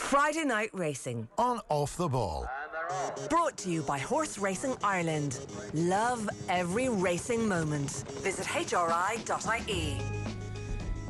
Friday night racing on Off the Ball. Brought to you by Horse Racing Ireland. Love every racing moment. Visit hri.ie.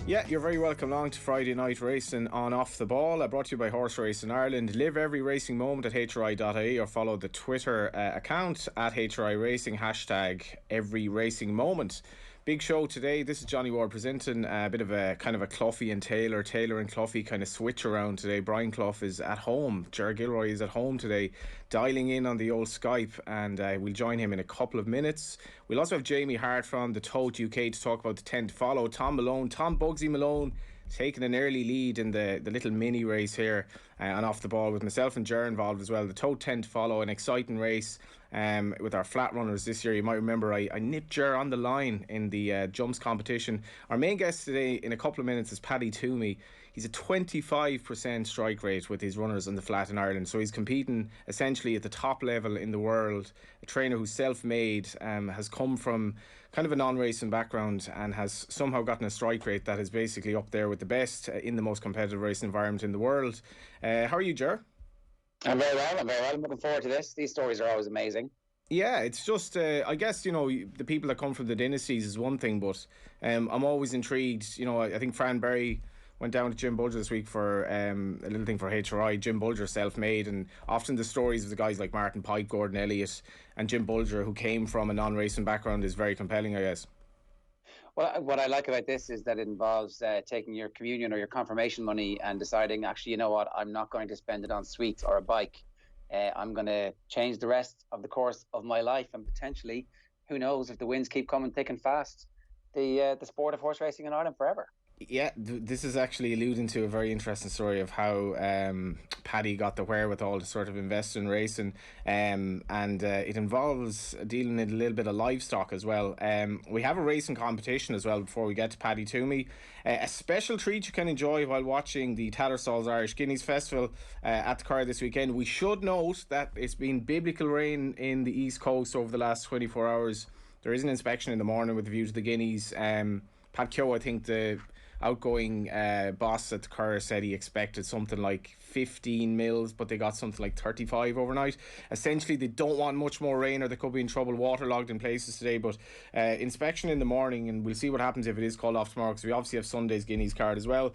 Yeah, you're very welcome along to Friday night racing on Off the Ball. Brought to you by Horse Racing Ireland. Live every racing moment at hri.ie or follow the Twitter account at HRI Racing, hashtag every racing moment. Big show today. This is Johnny Ward presenting a bit of a kind of a Cloughy and Taylor and Cloughy kind of switch around today. Brian Clough is at home. Ger Gilroy is at home today, dialing in on the old Skype, and we'll join him in a couple of minutes. We'll also have Jamie Hart from the Tote UK to talk about the 10 to follow. Tom Bugsy Malone, taking an early lead in the little mini race here and Off the Ball with myself and Ger involved as well. The Tote 10 to follow, an exciting race with our flat runners this year. You might remember I nipped Ger on the line in the jumps competition. Our main guest today in a couple of minutes is Paddy Twomey. He's a 25% strike rate with his runners on the flat in Ireland, so he's competing essentially at the top level in the world. A trainer who's self-made, has come from kind of a non-racing background and has somehow gotten a strike rate that is basically up there with the best in the most competitive racing environment in the world. How are you, Ger? I'm very well. I'm looking forward to this. These stories are always amazing. Yeah, it's just, I guess, you know, the people that come from the dynasties is one thing, but I'm always intrigued. You know, I think Fran Berry went down to Jim Bulger this week for a little thing for HRI. Jim Bulger, self-made, and often the stories of the guys like Martin Pike, Gordon Elliott and Jim Bulger, who came from a non-racing background, is very compelling, I guess. Well, what I like about this is that it involves taking your communion or your confirmation money and deciding, actually, you know what, I'm not going to spend it on sweets or a bike. I'm going to change the rest of the course of my life, and potentially, who knows, if the wins keep coming thick and fast, the sport of horse racing in Ireland forever. Yeah, this is actually alluding to a very interesting story of how Paddy got the wherewithal to sort of invest in racing, and it involves dealing in a little bit of livestock as well. We have a racing competition as well before we get to Paddy Twomey. A special treat you can enjoy while watching the Tattersalls Irish Guineas Festival at the Curragh this weekend. We should note that it's been biblical rain in the East Coast over the last 24 hours. There is an inspection in the morning with a view to the Guineas. Pat Keogh, I think the outgoing boss at the Curragh, said he expected something like 15 mils, but they got something like 35 overnight. Essentially, they don't want much more rain or they could be in trouble, waterlogged in places today. But inspection in the morning, and we'll see what happens if it is called off tomorrow, because we obviously have Sunday's Guineas card as well.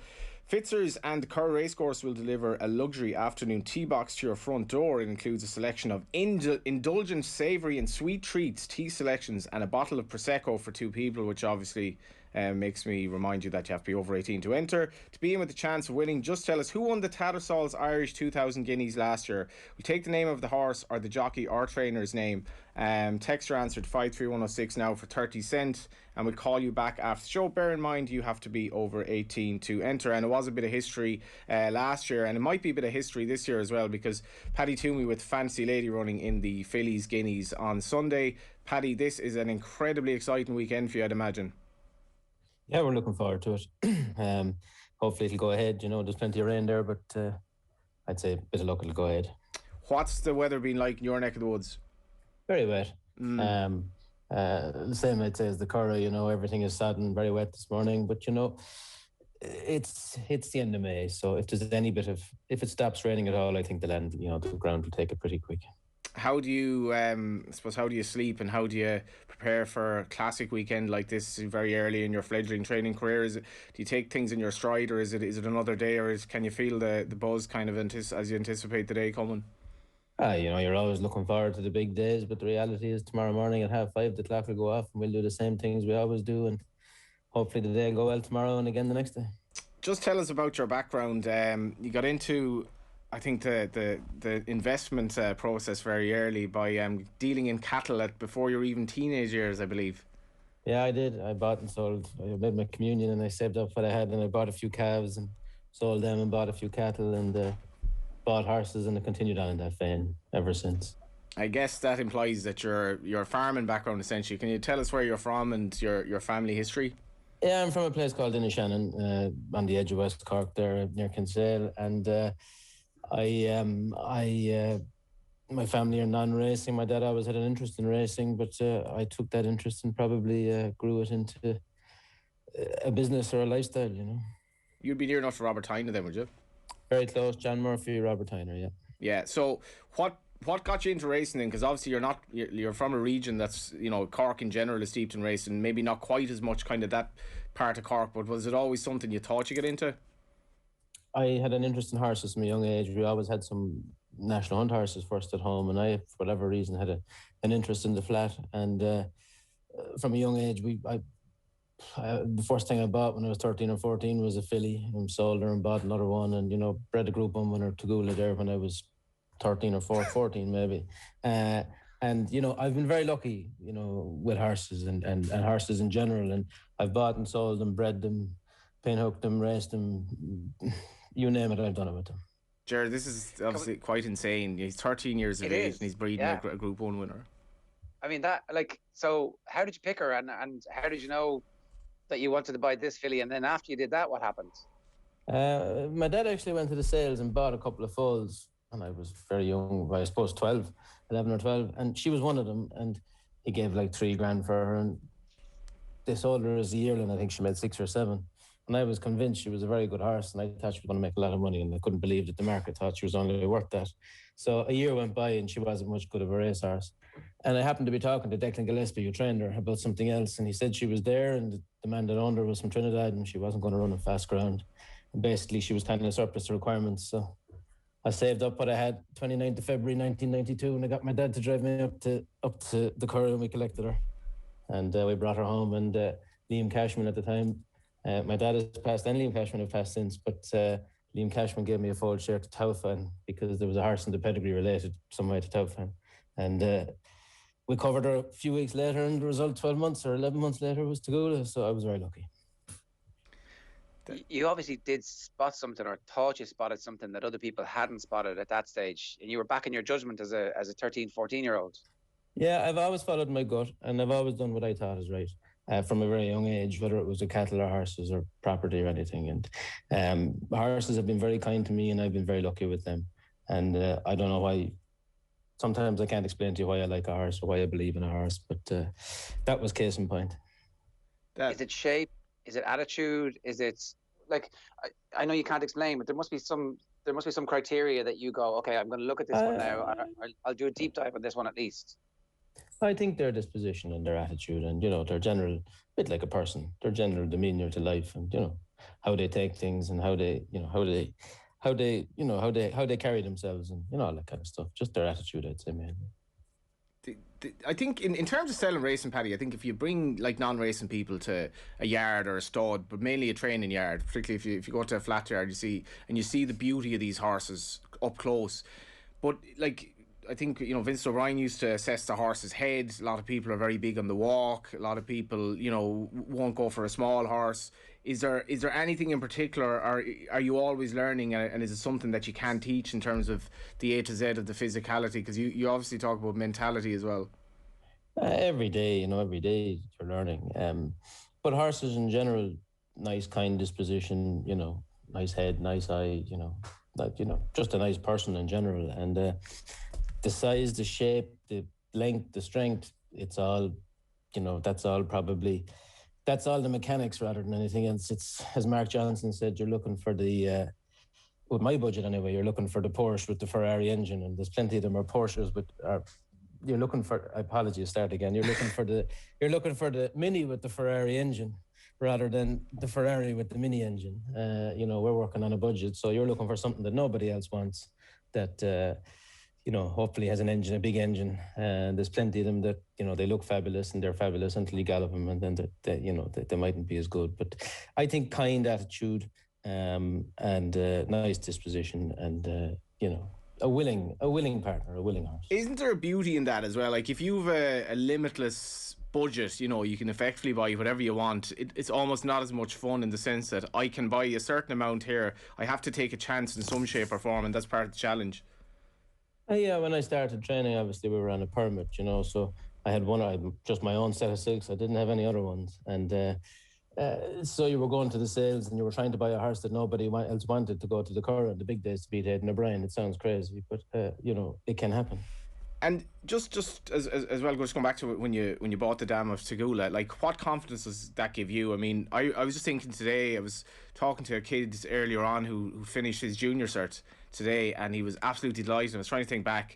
Fitzers and the Curragh Racecourse will deliver a luxury afternoon tea box to your front door. It includes a selection of indulgent, savoury and sweet treats, tea selections and a bottle of Prosecco for two people, which obviously makes me remind you that you have to be over 18 to enter. To be in with the chance of winning, just tell us who won the Tattersalls Irish 2000 Guineas last year. We take the name of the horse or the jockey or trainer's name. Text your answer to 53106 now for 30 cents, and we'll call you back after the show. Bear in mind you have to be over 18 to enter, and it was a bit of history last year, and it might be a bit of history this year as well, because Paddy Twomey with Fancy Lady running in the Fillies Guineas on Sunday. Paddy, this is an incredibly exciting weekend for you, I'd imagine. Yeah, we're looking forward to it. Hopefully it'll go ahead. You know, there's plenty of rain there, but I'd say a bit of luck, it'll go ahead. What's the weather been like in your neck of the woods? Very wet. The same I'd say as the Curragh. You know, everything is sodden, very wet this morning. But you know, it's the end of May, so if it stops raining at all, I think the ground will take it pretty quick. How do you how do you sleep, and how do you prepare for a classic weekend like this very early in your fledgling training career? Do you take things in your stride, or is it another day, or can you feel the buzz kind of as you anticipate the day coming? You know, you're always looking forward to the big days, but the reality is tomorrow morning at 5:30 the clock will go off and we'll do the same things we always do, and hopefully the day will go well tomorrow and again the next day. Just tell us about your background. You got into, I think, the investment process very early by dealing in cattle before your even teenage years, I believe. Yeah, I did. I bought and sold. I made my communion and I saved up what I had, and I bought a few calves and sold them and bought a few cattle and bought horses, and I continued on in that vein ever since. I guess that implies that you're farming background essentially. Can you tell us where you're from and your family history? Yeah, I'm from a place called Innishannon, on the edge of West Cork there near Kinsale, and my family are non-racing. My dad always had an interest in racing, but I took that interest and probably grew it into a business or a lifestyle, you know. You'd be near enough to Robert Tyne then, would you? Very close. John Murphy, Robert Tyner, yeah. Yeah. So what got you into racing then? Because obviously you're from a region that's, Cork in general is steeped in racing, maybe not quite as much kind of that part of Cork, but was it always something you thought you get into? I had an interest in horses from a young age. We always had some national hunt horses first at home, and I, for whatever reason, had an interest in the flat. And from a young age, the first thing I bought when I was 13 or 14 was a filly, and sold her and bought another one, and bred a Group 1 winner to Gula there when I was 13 or 14 maybe. And I've been very lucky, with horses and horses in general, and I've bought and sold them, bred them, pinhooked them, raced them, you name it, I've done it with them. Jared, this is obviously quite insane. He's 13 years of age and he's breeding a Group 1 winner. I mean, so how did you pick her, and how did you know that you wanted to buy this filly, and then after you did that, what happened? My dad actually went to the sales and bought a couple of foals, and I was very young, I suppose 11 or 12, and she was one of them, and he gave like $3,000 for her, and they sold her as a yearling. I think she made 6 or 7. And I was convinced she was a very good horse, and I thought she was going to make a lot of money, and I couldn't believe that the market thought she was only worth that. So a year went by, and she wasn't much good of a racehorse. And I happened to be talking to Declan Gillespie, who trained her, about something else, and he said she was there, and the man that owned her was from Trinidad, and she wasn't going to run a fast ground. And basically, she was kind of a surplus to requirements. So I saved up what I had, 29th of February 1992, and I got my dad to drive me up to the Curragh, and we collected her. And we brought her home, and Liam Cashman at the time, my dad has passed, and Liam Cashman have passed since, but Liam Cashman gave me a foal share to Taufan because there was a horse in the pedigree related some way to Taufan. And we covered her a few weeks later, and the result 12 months or 11 months later was Tagula, so I was very lucky. You obviously did spot something, or thought you spotted something that other people hadn't spotted at that stage, and you were back in your judgment as a 13, 14-year-old. Yeah, I've always followed my gut, and I've always done what I thought is right. From a very young age, whether it was a cattle or horses or property or anything. And horses have been very kind to me, and I've been very lucky with them. And I don't know why. Sometimes I can't explain to you why I like a horse or why I believe in a horse, but that was case in point. Is it shape? Is it attitude? Is it like, I know you can't explain, but there must be some criteria that you go, okay, I'm going to look at this one now. I'll do a deep dive on this one at least. I think their disposition and their attitude, and their general, bit like a person, their general demeanour to life, and how they take things, and how they carry themselves, and all that kind of stuff. Just their attitude, I'd say, mainly. I think in terms of selling racing, Paddy, I think if you bring like non-racing people to a yard or a stud, but mainly a training yard, particularly if you go to a flat yard, you see the beauty of these horses up close. But like, I think Vince O'Brien used to assess the horse's head. A lot of people are very big on the walk. A lot of people won't go for a small horse. Is there anything in particular, or are you always learning, and is it something that you can teach in terms of the A to Z of the physicality? Because you obviously talk about mentality as well. Every day you're learning. But horses in general, nice, kind disposition, nice head, nice eye, just a nice person in general. And the size, the shape, the length, the strength, it's all, that's all the mechanics rather than anything else. It's, as Mark Johnson said, you're looking for the, with my budget anyway, you're looking for the Porsche with the Ferrari engine, and there's plenty of them are Porsches, but you're looking for, you're looking for the Mini with the Ferrari engine rather than the Ferrari with the Mini engine. We're working on a budget, so you're looking for something that nobody else wants, that hopefully has a big engine. And there's plenty of them that, they look fabulous, and they're fabulous until you gallop them, and then they mightn't be as good. But I think kind attitude, and nice disposition, and a willing partner, a willing horse. Isn't there a beauty in that as well? Like, if you've a limitless budget, you can effectively buy whatever you want. It's almost not as much fun, in the sense that I can buy a certain amount here. I have to take a chance in some shape or form, and that's part of the challenge. Yeah, when I started training, obviously we were on a permit, so I had just my own set of silks. I didn't have any other ones. And so you were going to the sales, and you were trying to buy a horse that nobody else wanted, to go to the Curragh on the big days to beat Aidan O'Brien. It sounds crazy, but, it can happen. And just as well, just going back to when you bought the dam of Tagula, like what confidence does that give you? I mean, I was just thinking today, I was talking to a kid earlier on who finished his junior cert today, and he was absolutely delighted. I was trying to think back.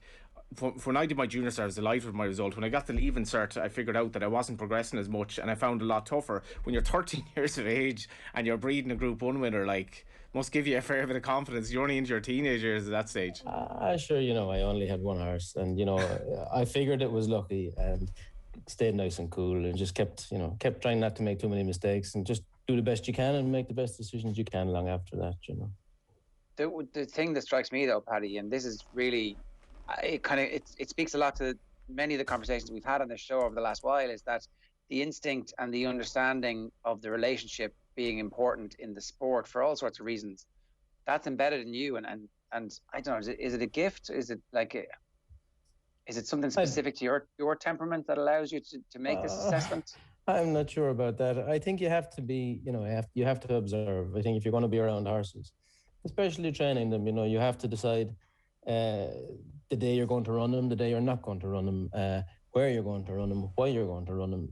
When I did my junior cert, I was delighted with my result. When I got the leaving cert, I figured out that I wasn't progressing as much, and I found it a lot tougher. When you're 13 years of age and you're breeding a Group 1 winner, like, must give you a fair bit of confidence. You're only into your teenage years at that stage. Sure, I only had one horse, and I figured it was lucky, and stayed nice and cool, and just kept trying not to make too many mistakes, and just do the best you can and make the best decisions you can long after that. The thing that strikes me though, Paddy, and this is really, it speaks a lot to many of the conversations we've had on this show over the last while, is that the instinct and the understanding of the relationship being important in the sport for all sorts of reasons, that's embedded in you, and I don't know, is it a gift? Is it is it something specific to your temperament that allows you to make this assessment? I'm not sure about that. I think you have to be, you have to observe. I think if you're going to be around horses, especially training them, you have to decide the day you're going to run them, the day you're not going to run them, where you're going to run them, why you're going to run them,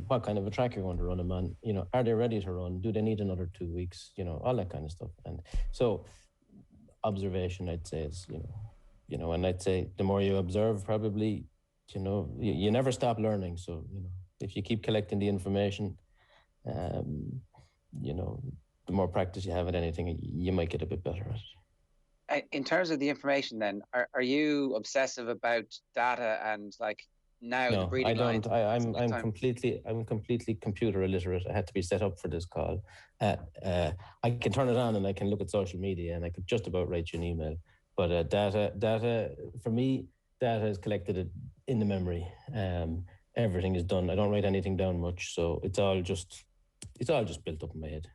what kind of a track you're going to run them on, are they ready to run? Do they need another 2 weeks? All that kind of stuff. And so observation, I'd say, is, and I'd say the more you observe, probably, you never stop learning. So, if you keep collecting the information, the more practice you have at anything, you might get a bit better at it. In terms of the information, then, are you obsessive about data and now the breeding lines? No, I don't. I'm completely computer illiterate. I had to be set up for this call. I can turn it on and I can look at social media and I could just about write you an email. But data for me, data is collected in the memory. Everything is done. I don't write anything down much, so it's all just built up in my head.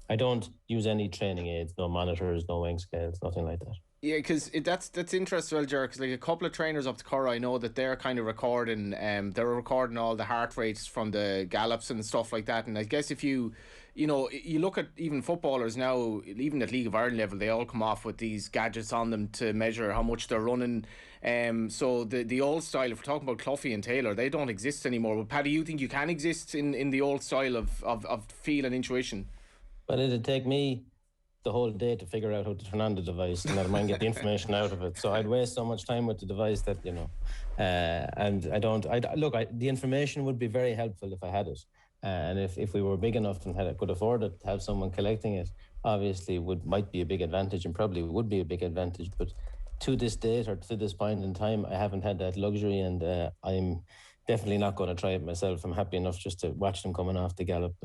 I don't use any training aids, no monitors, no weighing scales, nothing like that. Yeah, because that's interesting, well, Ger, because a couple of trainers up to Curragh, I know that they're kind of recording, they're recording all the heart rates from the gallops and stuff like that. And I guess if you look at even footballers now, even at League of Ireland level, they all come off with these gadgets on them to measure how much they're running. So the old style, if we're talking about Cloughie and Taylor, they don't exist anymore. But Paddy, you think you can exist in the old style of feel and intuition? Well, it'd take me the whole day to figure out how to turn on the device and I might get the information out of it. So I'd waste so much time with the device that, and the information would be very helpful if I had it. And if we were big enough and could afford it, to have someone collecting it, obviously might be a big advantage and probably would be a big advantage. But to this date or to this point in time, I haven't had that luxury, and I'm definitely not going to try it myself. I'm happy enough just to watch them coming off the gallop.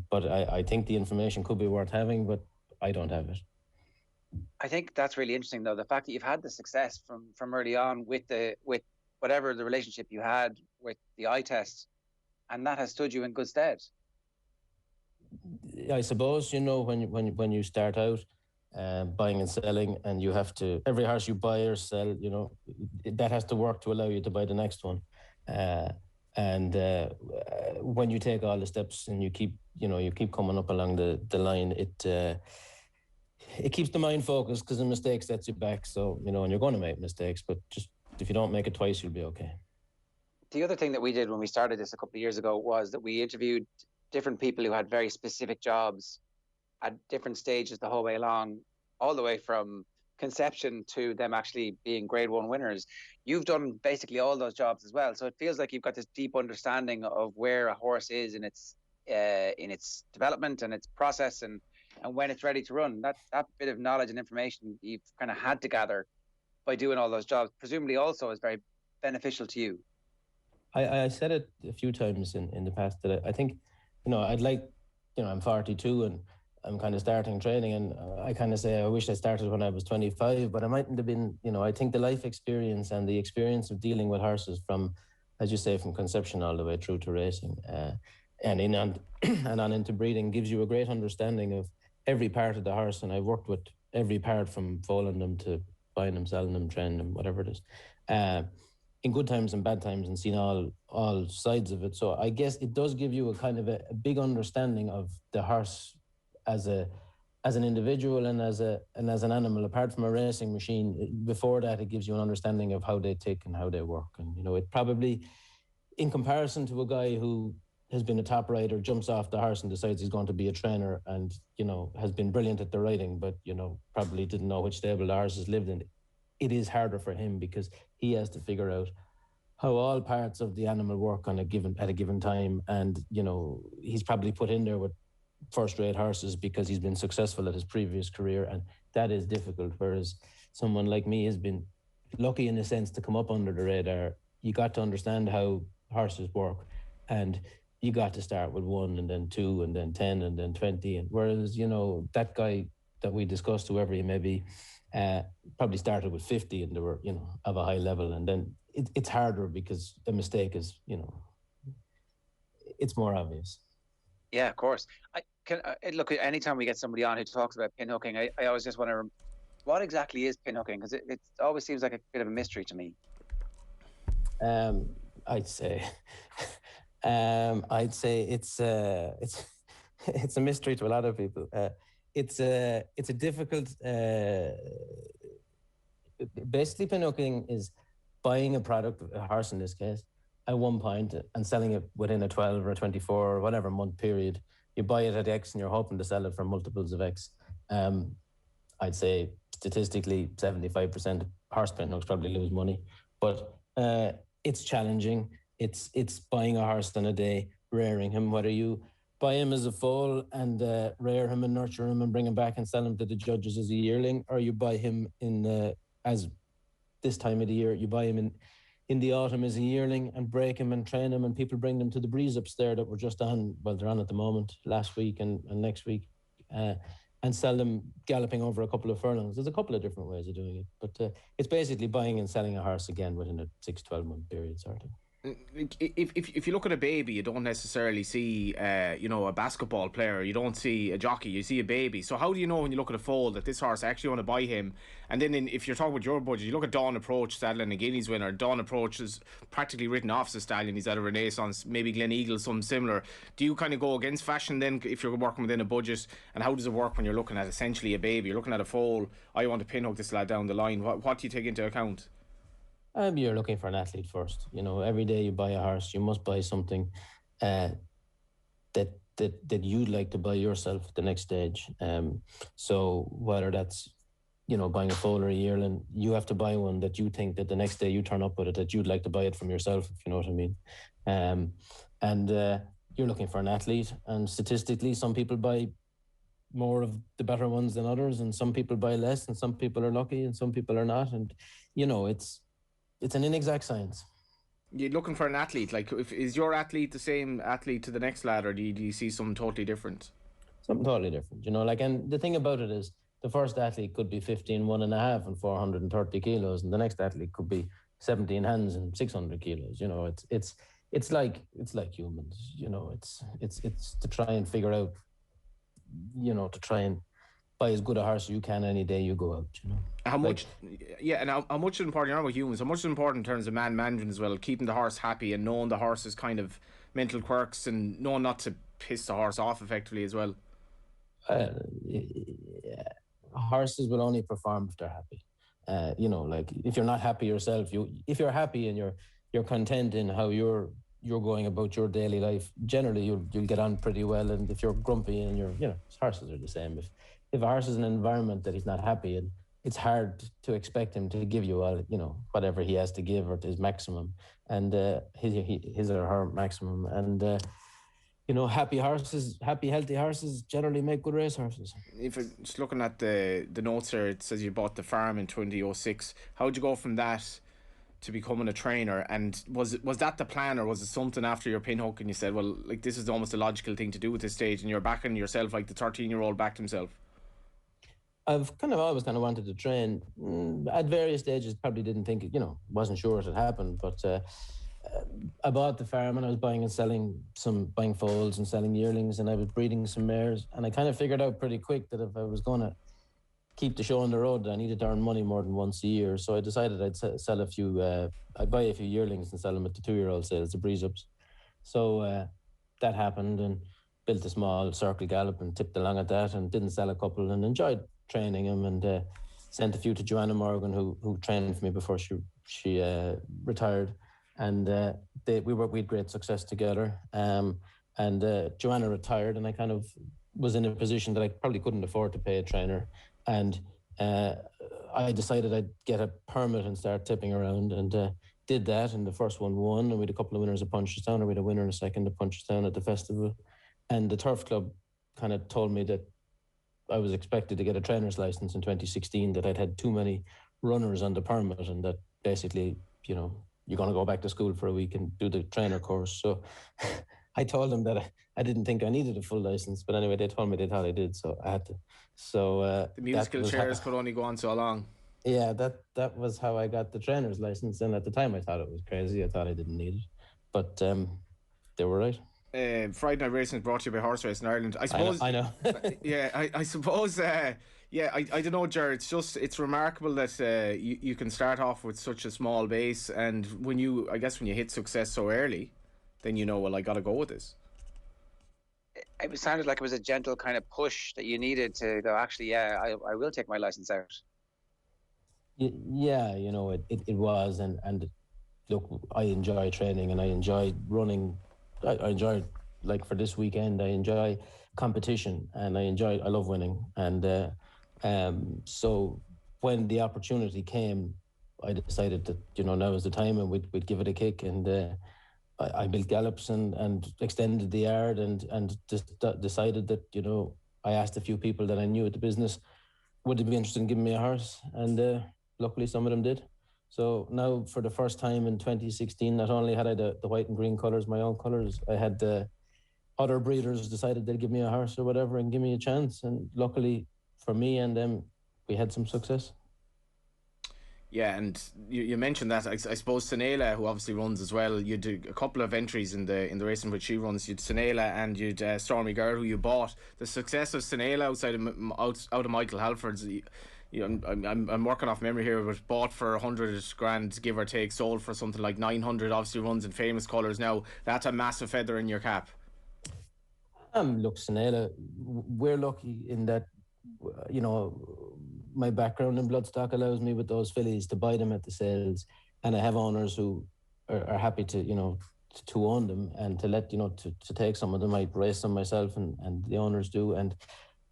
But I think the information could be worth having, but I don't have it. I think that's really interesting, though, the fact that you've had the success from early on with whatever the relationship you had with the eye test, and that has stood you in good stead. I suppose, when you start out buying and selling, and you have to, every horse you buy or sell, that has to work to allow you to buy the next one. And when you take all the steps and you keep coming up along the line, it keeps the mind focused, because a mistake sets you back. So, and you're going to make mistakes, but just if you don't make it twice, you'll be okay. The other thing that we did when we started this a couple of years ago was that we interviewed different people who had very specific jobs at different stages the whole way along, all the way from conception to them actually being Grade 1 winners. You've done basically all those jobs as well, so it feels like you've got this deep understanding of where a horse is in its development and its process, and when it's ready to run. That bit of knowledge and information you've kind of had to gather by doing all those jobs, presumably also is very beneficial to you. I said it a few times in the past that I think, I'd like, I'm 42 and I'm kind of starting training, and I kind of say I wish I started when I was 25, but I mightn't have been, I think the life experience and the experience of dealing with horses from, as you say, from conception all the way through to racing and on into breeding gives you a great understanding of every part of the horse. And I've worked with every part, from foaling them to buying them, selling them, training them, whatever it is, in good times and bad times, and seen all sides of it. So I guess it does give you a kind of a big understanding of the horse as a as an individual and as an animal, apart from a racing machine, before that, it gives you an understanding of how they tick and how they work. And, you know, it probably, in comparison to a guy who has been a top rider, jumps off the horse and decides he's going to be a trainer and, you know, has been brilliant at the riding, but, you know, probably didn't know which stable the horse has lived in. It is harder for him because he has to figure out how all parts of the animal work at a given time. And, you know, he's probably put in there with first-rate horses because he's been successful at his previous career, and that is difficult. Whereas someone like me has been lucky in a sense to come up under the radar. You got to understand how horses work, and you got to start with 1 and then 2 and then 10 and then 20. And whereas, you know, that guy that we discussed, whoever he may be, probably started with 50 and they were, you know, of a high level. And then it's harder because the mistake is, you know, it's more obvious. Yeah, of course. Look, anytime we get somebody on who talks about pinhooking, I always just want to, what exactly is pinhooking? Because it always seems like a bit of a mystery to me. I'd say it's a mystery to a lot of people. It's a difficult. Basically, pinhooking is buying a product, a horse in this case, at one point and selling it within a 12 or 24 or whatever month period. You buy it at X and you're hoping to sell it for multiples of X. I'd say statistically 75% horse pinhooks probably lose money, but it's challenging. It's buying a horse in a day, rearing him, whether you buy him as a foal and rear him and nurture him and bring him back and sell him to the judges as a yearling, or you buy him in as this time of the year, you buy him in the autumn as a yearling and break him and train him, and people bring them to the breeze ups there that we're just on, well, they're on at the moment, last week and next week, and sell them galloping over a couple of furlongs. There's a couple of different ways of doing it, but it's basically buying and selling a horse again within a 6-12 month period, sort of. If you look at a baby, you don't necessarily see a basketball player, you don't see a jockey, you see a baby. So how do you know when you look at a foal that this horse, I actually want to buy him? And then if you're talking about your budget, you look at Dawn Approach saddling a Guineas winner. Dawn Approach is practically written off as a stallion. He's at a renaissance, maybe Glen Eagle, something similar. Do you kind of go against fashion then if you're working within a budget? And how does it work when you're looking at essentially a baby? You're looking at a foal, I want to pinhook this lad down the line. What do you take into account? You're looking for an athlete first. You know, every day you buy a horse, you must buy something that you'd like to buy yourself at the next stage. So whether that's, you know, buying a foal or a yearling, you have to buy one that you think that the next day you turn up with it, that you'd like to buy it from yourself, if you know what I mean. And you're looking for an athlete, and statistically, some people buy more of the better ones than others, and some people buy less, and some people are lucky, and some people are not. And, you know, it's an inexact science. You're looking for an athlete. Like, is your athlete the same athlete to the next lad, or do you see something totally different? Something totally different, you know. Like, and the thing about it is, the first athlete could be 15 1.5 and 430 kilos, and the next athlete could be 17 hands and 600 kilos. You know, it's like humans. You know, it's to try and figure out, you know, to try and buy as good a horse as you can any day you go out, you know. How much is important, you're not with humans, how much is important in terms of man management as well, keeping the horse happy and knowing the horse's kind of mental quirks and knowing not to piss the horse off effectively as well? Horses will only perform if they're happy. You know, like, if you're not happy yourself, if you're happy and you're content in how you're going about your daily life, generally you'll get on pretty well. And if you're grumpy and you know, horses are the same. If a horse is in an environment that he's not happy in, it's hard to expect him to give you all, you know, whatever he has to give, or his maximum, and his or her maximum. And you know, happy, healthy horses generally make good race horses. If you're just looking at the notes here, it says you bought the farm in 2006. How'd you go from that to becoming a trainer? And was that the plan, or was it something after your pinhook and you said, well, like, this is almost a logical thing to do at this stage, and you're backing yourself like the 13-year-old backed himself? I've always wanted to train. At various stages, probably didn't think, you know, wasn't sure it had happened, but I bought the farm and I was buying foals and selling yearlings, and I was breeding some mares, and I kind of figured out pretty quick that if I was going to keep the show on the road, I needed to earn money more than once a year. So I decided I'd sell a few, I'd buy a few yearlings and sell them at the 2-year-old sales, the breeze ups. So that happened, and built a small circle gallop and tipped along at that, and didn't sell a couple, and enjoyed training him, and sent a few to Joanna Morgan, who trained for me before she retired, and we had great success together. And Joanna retired, and I kind of was in a position that I probably couldn't afford to pay a trainer, and I decided I'd get a permit and start tipping around, and did that, and the first one won, and we had a couple of winners at Punchestown, and we had a winner and a second at Punchestown at the festival. And the Turf Club kind of told me that I was expected to get a trainer's license in 2016, that I'd had too many runners on the permit, and that basically, you know, you're going to go back to school for a week and do the trainer course. So I told them that I didn't think I needed a full license, but anyway, they told me they thought I did, so I had to. So the musical chairs could only go on so long. Yeah, that was how I got the trainer's license, and at the time I thought it was crazy. I thought I didn't need it, but they were right. Friday Night Racing is brought to you by Horse Racing Ireland. I suppose. I know. Yeah, I suppose. I don't know, Jared. It's remarkable that you can start off with such a small base, and when you hit success so early, then you know, well, I got to go with this. It sounded like it was a gentle kind of push that you needed to go, actually, yeah, I will take my license out. Yeah, you know, it was, and look, I enjoy training and I enjoy running. I enjoy, like for this weekend, I enjoy competition and I love winning. And so when the opportunity came, I decided that, you know, now is the time and we'd give it a kick. And I built gallops and extended the yard and just decided that, you know, I asked a few people that I knew at the business, would they be interested in giving me a horse? And luckily some of them did. So now for the first time in 2016, not only had I the white and green colours, my own colours, I had the other breeders decided they'd give me a horse or whatever and give me a chance. And luckily for me and them, we had some success. Yeah, and you mentioned that. I suppose Sanela, who obviously runs as well, you do a couple of entries in the race in which she runs. You'd Sanela and you'd Stormy Girl, who you bought. The success of Sanela out of Michael Halford's, you know, I'm working off memory here, but bought for 100 grand, give or take, sold for something like 900. Obviously runs in famous colours now. That's a massive feather in your cap. Look, Sanela, we're lucky in that, you know, my background in bloodstock allows me with those fillies to buy them at the sales, and I have owners who are happy to, you know, to own them and to let, you know, to take some of them. I race them myself, and the owners do, and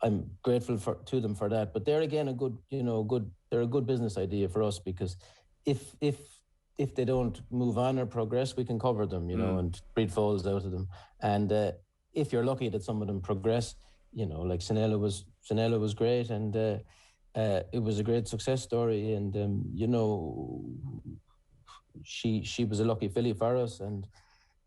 I'm grateful to them for that. But they're again they're a good business idea for us, because if they don't move on or progress, we can cover them, you know, and breed foals out of them. And if you're lucky that some of them progress, you know, like Sanela was great, and it was a great success story, and you know, she was a lucky filly for us, and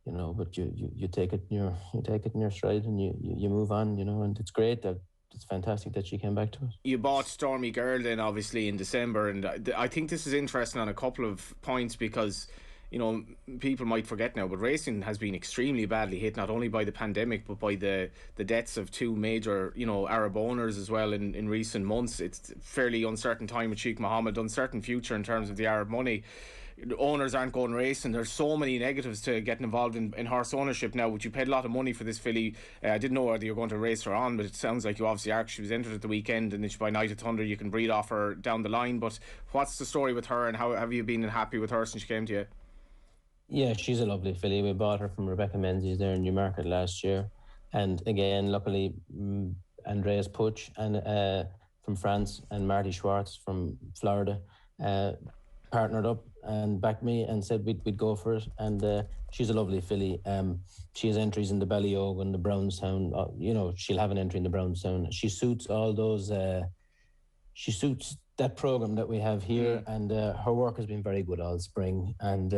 you know, but you take it in your stride, and you move on, you know, and it's great that. It's fantastic that she came back to us. You bought Stormy Girl then obviously in December, and I think this is interesting on a couple of points, because you know, people might forget now, but racing has been extremely badly hit, not only by the pandemic but by the deaths of two major, you know, Arab owners as well in recent months. It's a fairly uncertain time with Sheikh Mohammed, uncertain future in terms of the Arab money. Owners aren't going racing. There's so many negatives to getting involved in horse ownership now. Would you paid a lot of money for this filly? I didn't know whether you were going to race her on, but it sounds like you obviously are. She was entered at the weekend, and then by Night of Thunder you can breed off her down the line. But what's the story with her, and how have you been happy with her since she came to you? Yeah, she's a lovely filly. We bought her from Rebecca Menzies there in Newmarket last year, and again, luckily, Andreas Puch and from France and Marty Schwartz from Florida partnered up and backed me and said we'd go for it. And she's a lovely filly. She has entries in the Ballyogue and the Brownstown. You know, she'll have an entry in the Brownstown. She suits all those. She suits that program that we have here, and her work has been very good all spring. And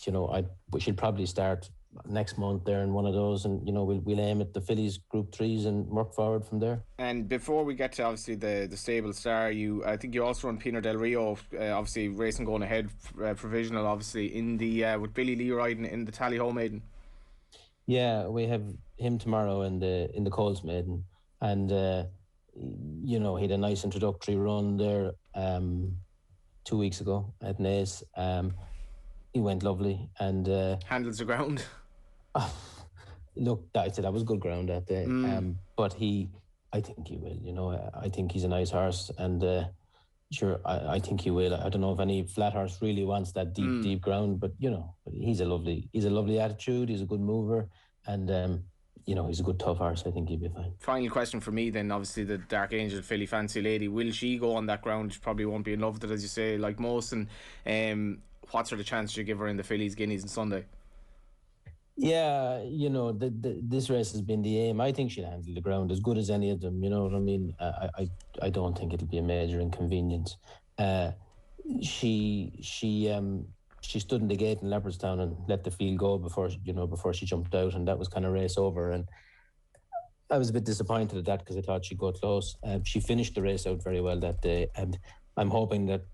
you know, she'll probably start next month there in one of those, and you know, we'll aim at the fillies Group 3s and work forward from there. And before we get to obviously the stable star, I think you also run Pinar del Rio, obviously racing going ahead, provisional obviously in the with Billy Lee riding in the Tally Ho Maiden. Yeah, we have him tomorrow in the Coles Maiden, and you know, he had a nice introductory run there 2 weeks ago at Naas. He went lovely, and handles the ground. look, that was good ground that day. But I think he will. You know, I think he's a nice horse, and sure, I think he will. I don't know if any flat horse really wants that deep ground, but you know, he's a lovely attitude. He's a good mover, and you know, he's a good tough horse. I think he'll be fine. Final question for me then. Obviously, the Dark Angel filly, Fancy Lady, will she go on that ground? She probably won't be in love with it, as you say, like most. And what sort of chance do you give her in the fillies, Guineas, on Sunday? Yeah, you know, this race has been the aim. I think she'll handle the ground as good as any of them. You know what I mean? I don't think it'll be a major inconvenience. She stood in the gate in Leopardstown and let the field go before she jumped out, and that was kind of race over. And I was a bit disappointed at that because I thought she'd go close. She finished the race out very well that day, and I'm hoping that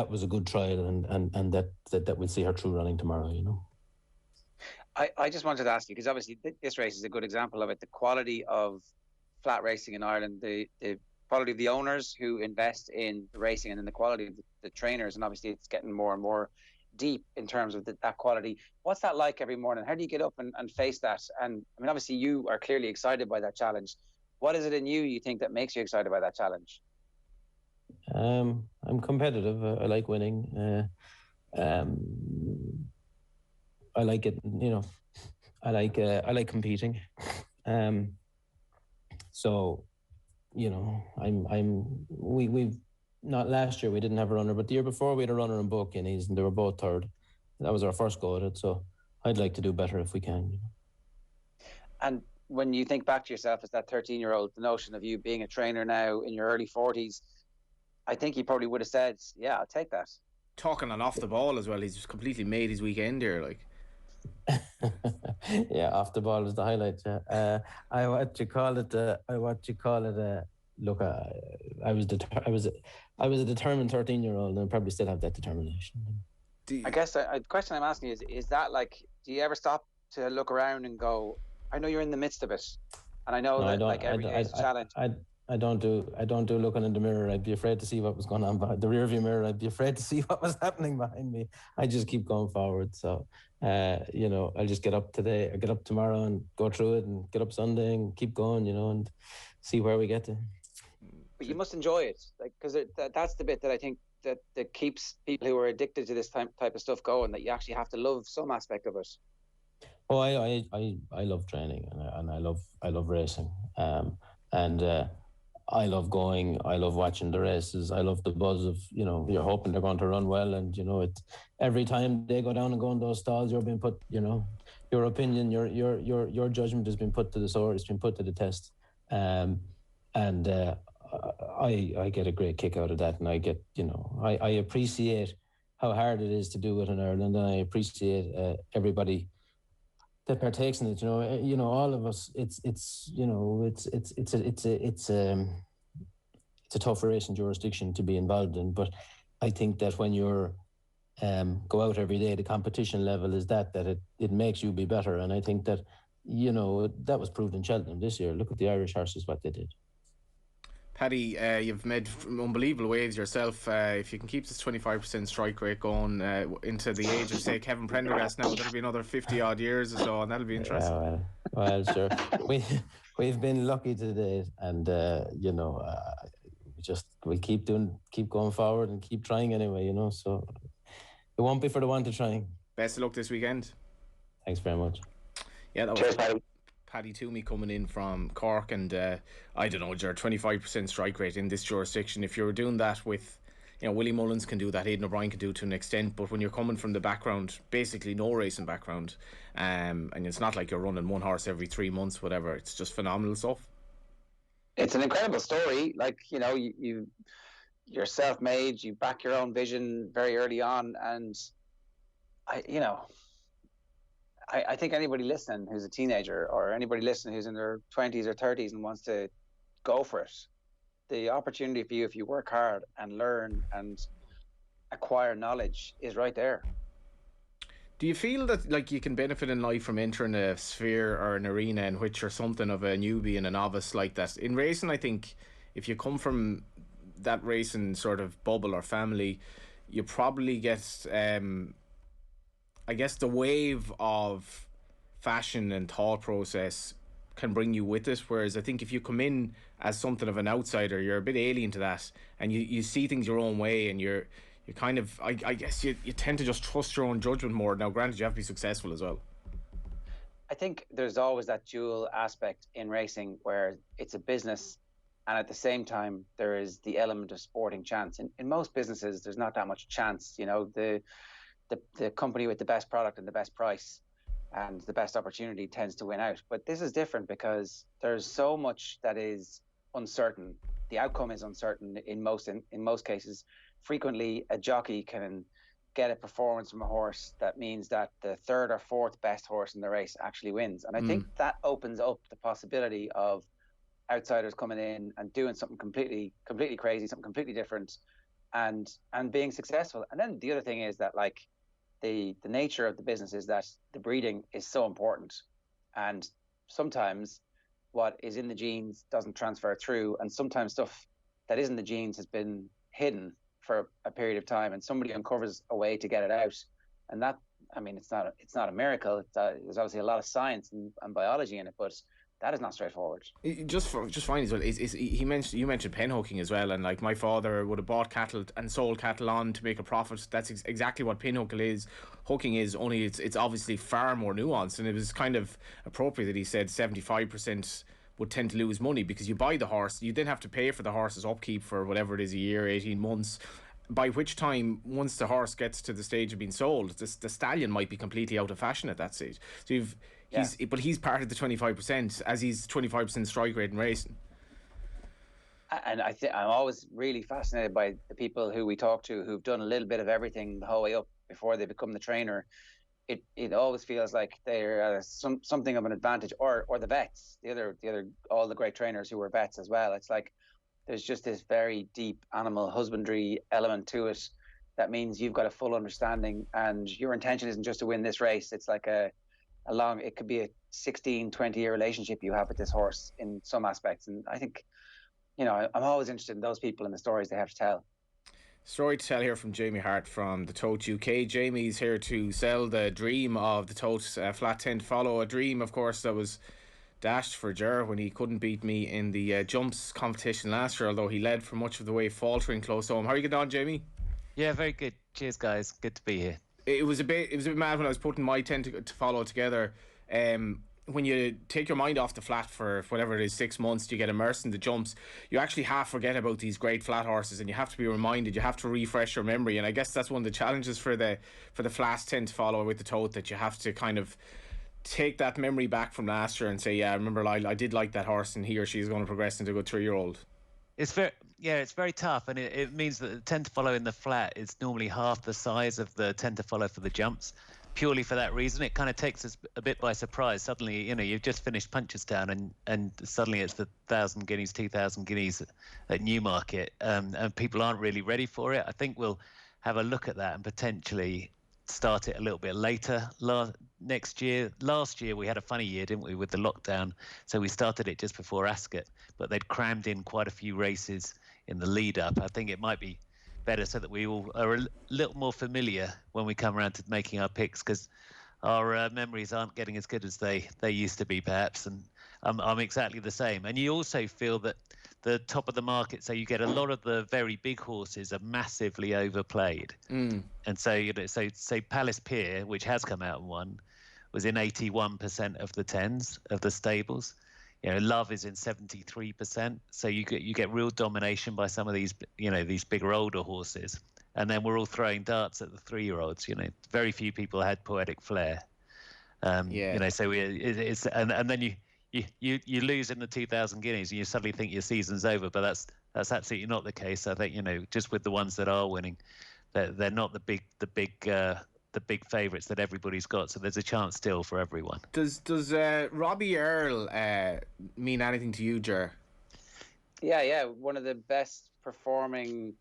was a good trial, and that we'll see her through running tomorrow. You know. I just wanted to ask you, because obviously this race is a good example of it, the quality of flat racing in Ireland, the quality of the owners who invest in the racing, and then the quality of the trainers, and obviously it's getting more and more deep in terms of that quality. What's that like every morning? How do you get up and face that? And I mean, obviously you are clearly excited by that challenge. What is it in you think that makes you excited by that challenge? I'm competitive. I like winning. I like it, you know. I like competing. So, you know, we've not last year we didn't have a runner, but the year before we had a runner in both Guineas, and they were both third. That was our first go at it. So I'd like to do better if we can. You know? And when you think back to yourself as that 13-year-old, the notion of you being a trainer now in your early 40s, I think you probably would have said, "Yeah, I'll take that." Talking on off the ball as well, he's just completely made his weekend here, like. Yeah, off the ball is the highlight. Yeah. I what you call it. Look, I was a determined 13-year-old, and I probably still have that determination. I guess the question I'm asking is that, like, do you ever stop to look around and go, I know you're in the midst of it, and I know every day is a challenge. I don't do looking in the mirror. I'd be afraid to see what was going on behind the rear view mirror. I'd be afraid to see what was happening behind me. I just keep going forward. So, you know, I'll just get up today. I get up tomorrow and go through it, and get up Sunday and keep going, you know, and see where we get to. But you must enjoy it, like, because that's the bit that I think that keeps people who are addicted to this type of stuff going. That you actually have to love some aspect of it. Oh, I love training, and I love racing, and I love going. I love watching the races. I love the buzz of, you know, you're hoping they're going to run well, and you know, it's every time they go down and go in those stalls, you're being put, you know, your opinion, your judgment has been put to the sword. It's been put to the test, and I get a great kick out of that, and I get, you know, I appreciate how hard it is to do it in Ireland, and I appreciate everybody that partakes in it. You know, all of us. It's you know, it's a tough racing jurisdiction to be involved in. But I think that when you're go out every day, the competition level is that it makes you be better. And I think that, you know, that was proved in Cheltenham this year. Look at the Irish horses, what they did. Paddy, you've made unbelievable waves yourself. If you can keep this 25% strike rate going into the age of, say, Kevin Prendergast now, that'll be another 50 odd years or so, and that'll be interesting. Yeah, well, sure. We've been lucky today, and you know, we'll keep going forward and keep trying anyway. You know, so it won't be for the want of trying. Best of luck this weekend. Thanks very much. Yeah, that was Cheers, Paddy. Paddy Twomey coming in from Cork, and I don't know, your 25% strike rate in this jurisdiction. If you're doing that with, you know, Willie Mullins can do that, Aidan O'Brien can do it to an extent, but when you're coming from the background, basically no racing background, and it's not like you're running one horse every 3 months, whatever, it's just phenomenal stuff. It's an incredible story. Like, you know, you're self-made, you back your own vision very early on, and I think anybody listening who's a teenager, or anybody listening who's in their 20s or 30s and wants to go for it, the opportunity for you, if you work hard and learn and acquire knowledge, is right there. Do you feel that, like, you can benefit in life from entering a sphere or an arena in which you're something of a newbie and a novice like that? In racing, I think if you come from that racing sort of bubble or family, you probably get I guess the wave of fashion and thought process can bring you with it, whereas I think if you come in as something of an outsider, you're a bit alien to that, and you see things your own way, and you kind of, I guess you tend to just trust your own judgment more. Now granted, you have to be successful as well. I think there's always that dual aspect in racing where it's a business, and at the same time there is the element of sporting chance. In most businesses there's not that much chance, you know. The company with the best product and the best price and the best opportunity tends to win out. But this is different because there's so much that is uncertain. The outcome is uncertain in most cases. Frequently, a jockey can get a performance from a horse that means that the third or fourth best horse in the race actually wins. And I think that opens up the possibility of outsiders coming in and doing something completely crazy, something completely different, and being successful. And then the other thing is that, like, the nature of the business is that the breeding is so important, and sometimes what is in the genes doesn't transfer through, and sometimes stuff that is in the genes has been hidden for a period of time, and somebody uncovers a way to get it out. And that, I mean, it's not a miracle. There's obviously a lot of science and biology in it, but that is not straightforward. Just fine as well. You mentioned pen hooking as well, and like my father would have bought cattle and sold cattle on to make a profit. That's exactly what pin hooking is. Hooking is, only it's obviously far more nuanced, and it was kind of appropriate that he said 75% would tend to lose money, because you buy the horse, you then have to pay for the horse's upkeep for whatever it is, a year, 18 months. By which time, once the horse gets to the stage of being sold, the stallion might be completely out of fashion at that stage. So he's part of the 25%, as he's 25% strike rate in racing. And I'm always really fascinated by the people who we talk to who've done a little bit of everything the whole way up before they become the trainer. It always feels like they're something of an advantage, or the vets, the other all the great trainers who were vets as well. It's like there's just this very deep animal husbandry element to it that means you've got a full understanding, and your intention isn't just to win this race. It's like it could be a 16-20 year relationship you have with this horse in some aspects. And I think, you know, I'm always interested in those people and the stories they have to tell. Story to tell here from Jamie Hart from the Tote UK. Jamie's here to sell the dream of the Tote flat 10 to follow. A dream, of course, that was dashed for Ger when he couldn't beat me in the jumps competition last year, although he led for much of the way, faltering close home. How are you getting on, Jamie? Yeah, very good. Cheers, guys. Good to be here. It was a bit mad when I was putting my 10 to follow together. When you take your mind off the flat for whatever it is, 6 months, you get immersed in the jumps, you actually half forget about these great flat horses, and you have to be reminded, you have to refresh your memory. And I guess that's one of the challenges for the flat 10 to follow with the Tote, that you have to kind of take that memory back from last year and say, yeah, I remember I did like that horse, and he or she is going to progress into a good 3-year-old. It's very tough, and it means that the 10 to follow in the flat is normally half the size of the 10 to follow for the jumps. Purely for that reason, it kind of takes us a bit by surprise. Suddenly, you know, you've just finished Punchestown, and suddenly it's the 1,000 guineas, 2,000 guineas at Newmarket, and people aren't really ready for it. I think we'll have a look at that and potentially start it a little bit later next year. Last year we had a funny year, didn't we, with the lockdown? So we started it just before Ascot, but they'd crammed in quite a few races in the lead up. I think it might be better so that we all are a little more familiar when we come around to making our picks, because our memories aren't getting as good as they used to be, perhaps. And I'm exactly the same. And you also feel that the top of the market, so you get a lot of the very big horses are massively overplayed. And so, you know, so Palace Pier, which has come out and won, was in 81% of the 10s of the stables. You know, Love is in 73%. So you get real domination by some of these, you know, these bigger, older horses. And then we're all throwing darts at the 3-year-olds. You know, very few people had Poetic Flair. You know, so it's and then you lose in the 2,000 guineas, and you suddenly think your season's over. But that's absolutely not the case. I think, you know, just with the ones that are winning, they're not the big favourites that everybody's got. So there's a chance still for everyone. Does Robbie Earl mean anything to you, Ger? Yeah, one of the best performing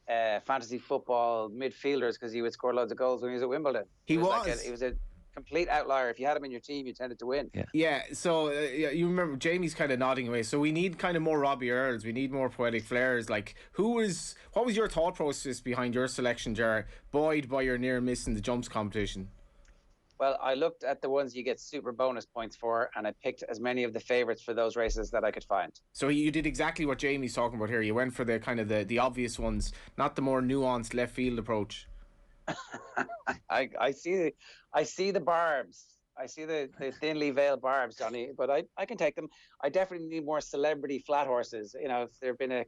fantasy football midfielders, because he would score loads of goals when he was at Wimbledon. He was a complete outlier. If you had him in your team, you tended to win. Yeah. So you remember Jamie's kind of nodding away. So we need kind of more Robbie Earls. We need more Poetic Flairs. Like, what was your thought process behind your selection, Ger, buoyed by your near miss in the jumps competition? Well, I looked at the ones you get super bonus points for, and I picked as many of the favourites for those races that I could find. So you did exactly what Jamie's talking about here. You went for the kind of the obvious ones, not the more nuanced left field approach. I see the barbs. I see the thinly veiled barbs, Johnny, but I can take them. I definitely need more celebrity flat horses. You know, if there have been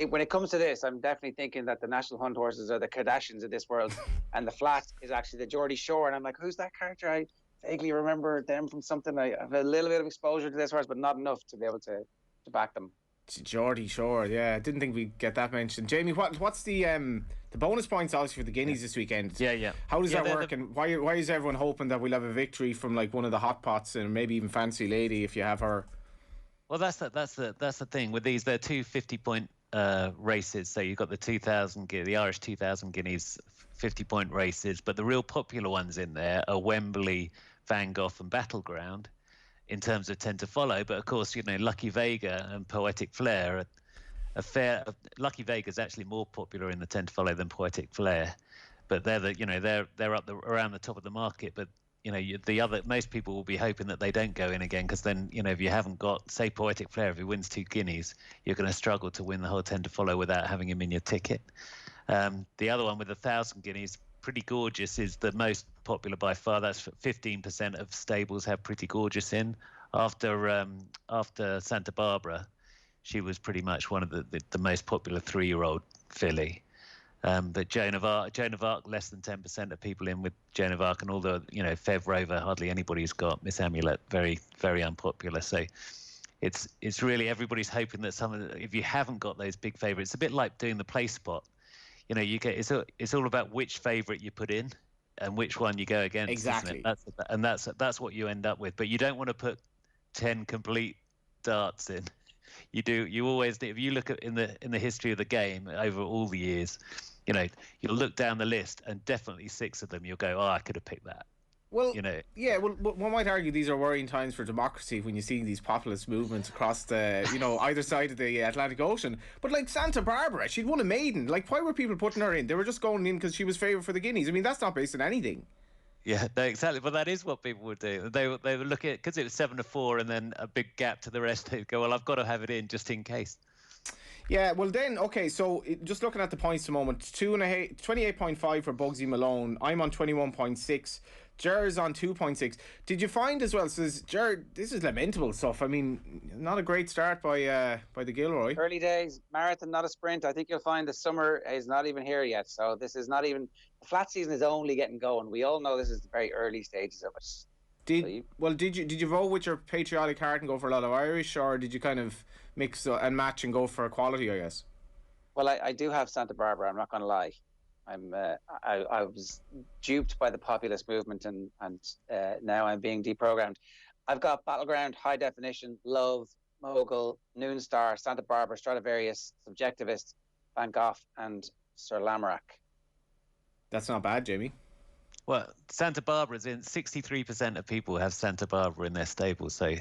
when it comes to this, I'm definitely thinking that the national hunt horses are the Kardashians of this world, and the flat is actually the Geordie Shore. And I'm like, who's that character? I vaguely remember them from something. I have a little bit of exposure to this horse, but not enough to be able to back them. Geordie Shore, yeah. I didn't think we'd get that mentioned. Jamie, what's the bonus points obviously for the Guineas this weekend? Yeah. How does that work, and why is everyone hoping that we'll have a victory from like one of the hot pots, and maybe even Fancy Lady if you have her? Well, that's the thing with these. They're two 50-point races. So you've got the Irish 2,000 Guineas 50-point races, but the real popular ones in there are Wembley, Van Gogh, and Battleground in terms of tend to follow. But of course, you know, Lucky Vega and Poetic Flare Lucky Vega is actually more popular in the tend to follow than Poetic Flare, but they're up around the top of the market. But you know, most people will be hoping that they don't go in again, because then, you know, if you haven't got, say, Poetic Flare, if he wins 2 Guineas, you're going to struggle to win the whole tend to follow without having him in your ticket. The other one with 1,000 Guineas, Pretty Gorgeous, is the most popular by far. That's 15% of stables have Pretty Gorgeous in. After Santa Barbara, she was pretty much one of the most popular 3-year-old filly. But Joan of Arc, less than 10% of people in with Joan of Arc, and all the, you know, Fev Rover, hardly anybody's got. Miss Amulet, very, very unpopular. So it's really, everybody's hoping that if you haven't got those big favourites, it's a bit like doing the play spot. You know, it's all about which favourite you put in and which one you go against. Exactly. That's what you end up with. But you don't want to put 10 complete darts in. You always, if you look at in the history of the game over all the years, you know, you'll look down the list and definitely 6 of them you'll go, oh, I could have picked that. Well, you know, yeah. Well, one might argue these are worrying times for democracy when you see these populist movements across the, you know, either side of the Atlantic Ocean. But like Santa Barbara, she'd won a maiden. Like, why were people putting her in? They were just going in because she was favoured for the Guineas. I mean, that's not based on anything. Yeah, no, exactly. But that is what people would do. They would look at, because it was 7-4 and then a big gap to the rest. They'd go, well, I've got to have it in just in case. Yeah, well then, okay, so just looking at the points a moment, 28.5 for Bugsy Malone. I'm on 21.6. Jer's on 2.6. Did you find as well, says Jer, this is lamentable stuff. I mean, not a great start by the Gilroy. Early days, marathon, not a sprint. I think you'll find the summer is not even here yet. So this is not even, the flat season is only getting going. We all know this is the very early stages of it. Did you vote with your patriotic heart and go for a lot of Irish, or did you kind of mix and match and go for quality, I guess? Well, I do have Santa Barbara, I'm not going to lie. I was duped by the populist movement, and now I'm being deprogrammed. I've got Battleground, High Definition, Love, Mogul, Noon Star, Santa Barbara, Stradivarius, Subjectivist, Van Gogh, and Sir Lamorak. That's not bad, Jamie. Well, Santa Barbara's in. 63% of people have Santa Barbara in their stable, so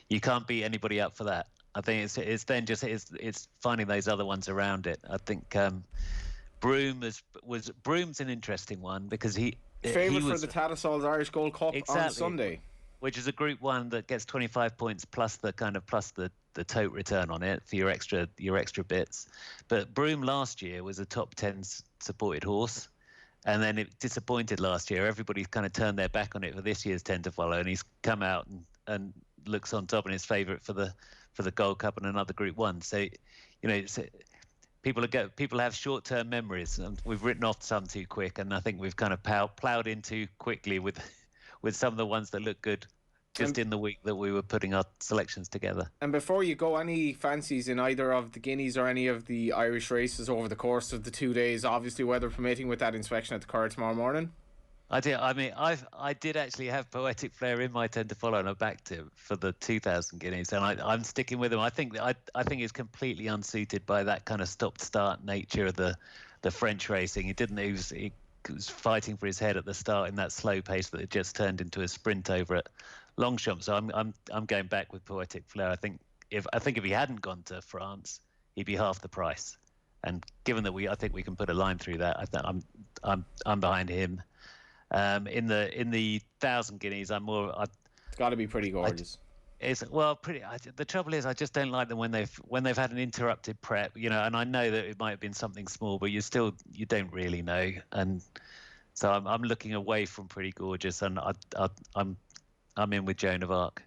you can't beat anybody up for that. I think it's finding those other ones around it. I think Broom's an interesting one because he favourite for the Tattersalls Irish Gold Cup on Sunday, which is a Group 1 that gets 25 points plus the tote return on it for your extra bits. But Broom last year was a top 10 supported horse, and then it disappointed last year. Everybody's kind of turned their back on it for this year's tend to follow, and he's come out and looks on top and is favourite for the Gold Cup and another Group 1. So, you know, people have short-term memories, and we've written off some too quick, and I think we've kind of ploughed in too quickly with some of the ones that look good just in the week that we were putting our selections together. And before you go, any fancies in either of the Guineas or any of the Irish races over the course of the 2 days, obviously weather permitting, with that inspection at the Curragh tomorrow morning? I did. I mean, I did actually have Poetic Flare in my tend to follow, and I backed him for the 2,000 Guineas, and I'm sticking with him. I think he's completely unsuited by that kind of stop-start nature of the French racing. He was fighting for his head at the start in that slow pace that it just turned into a sprint over at Longchamp. So I'm going back with Poetic Flare. I think if he hadn't gone to France, he'd be half the price. And given that I think we can put a line through that, I'm behind him. In the 1,000 guineas, It's got to be pretty gorgeous. The trouble is, I just don't like them when they've had an interrupted prep, and I know that it might have been something small, but you don't really know, and so I'm looking away from pretty gorgeous, and I'm in with Joan of Arc.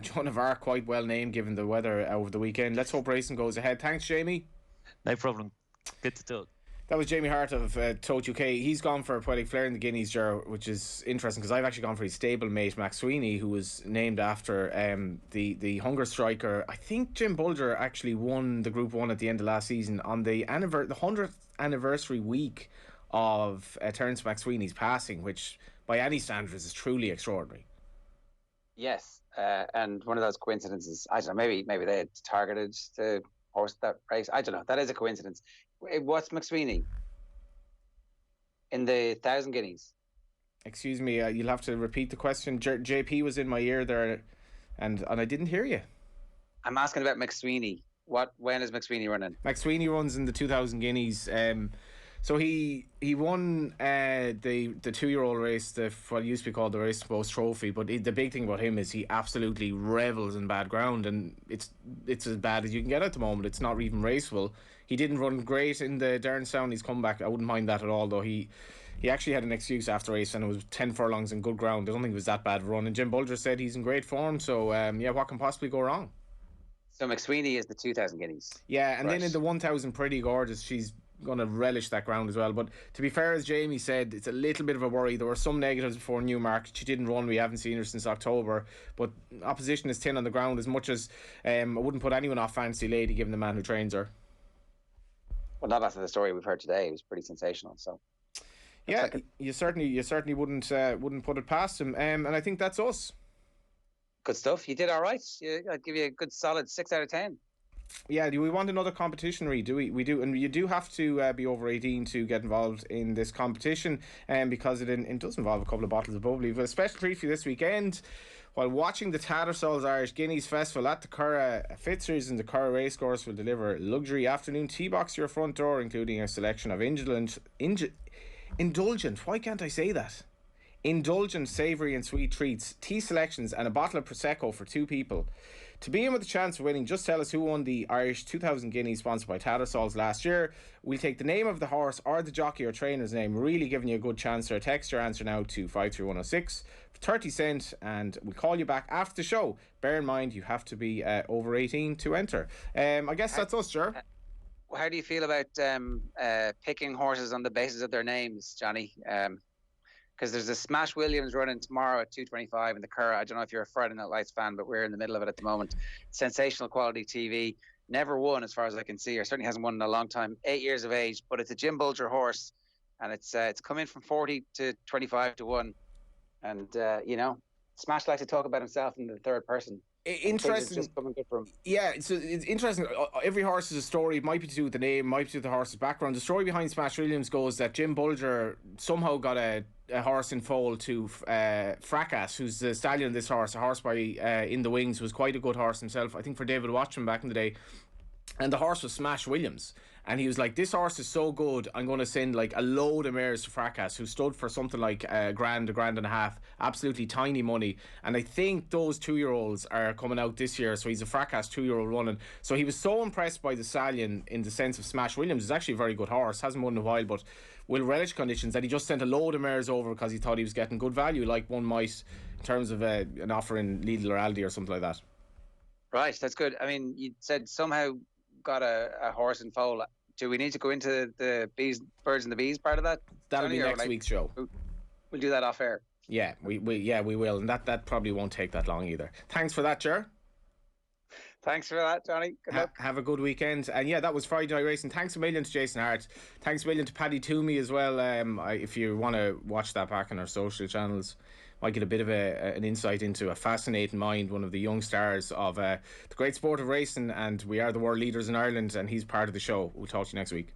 Joan of Arc, quite well named given the weather over the weekend. Let's hope racing goes ahead. Thanks, Jamie. No problem. Good to talk. That was Jamie Hart of Tote UK. He's gone for Poetic Flair in the Guineas, which is interesting because I've actually gone for his stablemate Maxweeney, who was named after the hunger striker. I think Jim Bulger actually won the Group 1 at the end of last season on the 100th anniversary week of Terence Maxweeney's passing, which by any standards is truly extraordinary. Yes, and one of those coincidences, I don't know, maybe they had targeted the horse that race. I don't know. That is a coincidence. What's Maxweeney in the 1,000 guineas? Excuse me, you'll have to repeat the question. JP was in my ear there, and I didn't hear you. I'm asking about Maxweeney. When is Maxweeney running? Maxweeney runs in the 2,000 guineas. So he won the 2-year-old race, what used to be called the Race to Post Trophy. But the big thing about him is he absolutely revels in bad ground, and it's as bad as you can get at the moment. It's not even raceable. He didn't run great in the Derrynstown. He's come back. I wouldn't mind that at all, though. He actually had an excuse after race, and it was 10 furlongs in good ground. I don't think it was that bad of a run. And Jim Bulger said he's in great form. So what can possibly go wrong? So Maxweeney is the 2,000 guineas. Yeah, and then in the 1,000, Pretty Gorgeous, she's going to relish that ground as well. But to be fair, as Jamie said, it's a little bit of a worry. There were some negatives before Newmarket. She didn't run. We haven't seen her since October. But opposition is thin on the ground, as much as I wouldn't put anyone off Fancy Lady, given the man who trains her. Well, not after the story we've heard today. It was pretty sensational. So yeah, you certainly wouldn't put it past him. And I think that's us. Good stuff. You did all right. I'd give you a good solid 6 out of 10. Yeah, do we want another competition, Reid? We do, and you do have to be over 18 to get involved in this competition, because it does involve a couple of bottles of bubbly. But a special treat for you this weekend, while watching the Tattersalls Irish Guineas Festival at the Curragh, Fitzers and the Curragh Racecourse will deliver luxury afternoon tea box to your front door, including a selection of indulgent, why can't I say that? Indulgent, savoury and sweet treats, tea selections and a bottle of Prosecco for 2 people. To be in with a chance of winning, just tell us who won the Irish 2,000 Guineas sponsored by Tattersalls last year. We'll take the name of the horse or the jockey or trainer's name, really giving you a good chance there. Text your answer now to 53106 for 30 cents and we'll call you back after the show. Bear in mind, you have to be over 18 to enter. I guess that's us, sure. How do you feel about picking horses on the basis of their names, Johnny? Because there's a Smash Williams running tomorrow at 2:25 in the Curragh. I don't know if you're a Friday Night Lights fan, but we're in the middle of it at the moment. Sensational quality TV. Never won, as far as I can see, or certainly hasn't won in a long time. 8 years of age, but it's a Jim Bulger horse, and it's come in from 40 to 25 to 1. And Smash likes to talk about himself in the third person. Interesting. Just coming good for him. Yeah, it's interesting. Every horse has a story. It might be to do with the name, might be to do with the horse's background. The story behind Smash Williams goes that Jim Bulger somehow got a horse in foal to Fracas, who's the stallion of this horse, a horse by In the Wings, who was quite a good horse himself, I think, for David Watchman back in the day. And the horse was Smash Williams. And he was like, this horse is so good, I'm going to send like a load of mares to Fracas, who stood for something like a grand and a half. Absolutely tiny money. And I think those 2-year-olds are coming out this year. So he's a Fracas 2-year-old running. So he was so impressed by the stallion in the sense of Smash Williams. It's actually a very good horse. Hasn't won in a while, but will relish conditions, that he just sent a load of mares over because he thought he was getting good value, like one might in terms of an offer in Lidl or Aldi or something like that. Right, that's good. I mean, you said somehow got a horse in foal. Do we need to go into the birds and the bees part of that? That'll be next week's show. We'll do that off air. Yeah, we will, and that probably won't take that long either. Thanks for that, Ger. Thanks for that, Johnny. Good luck. Have a good weekend. And yeah, that was Friday Night Racing. Thanks a million to Jason Hart. Thanks a million to Paddy Twomey as well. If you want to watch that back on our social channels, might get a bit of an insight into a fascinating mind, one of the young stars of the great sport of racing, and we are the world leaders in Ireland, and he's part of the show. We'll talk to you next week.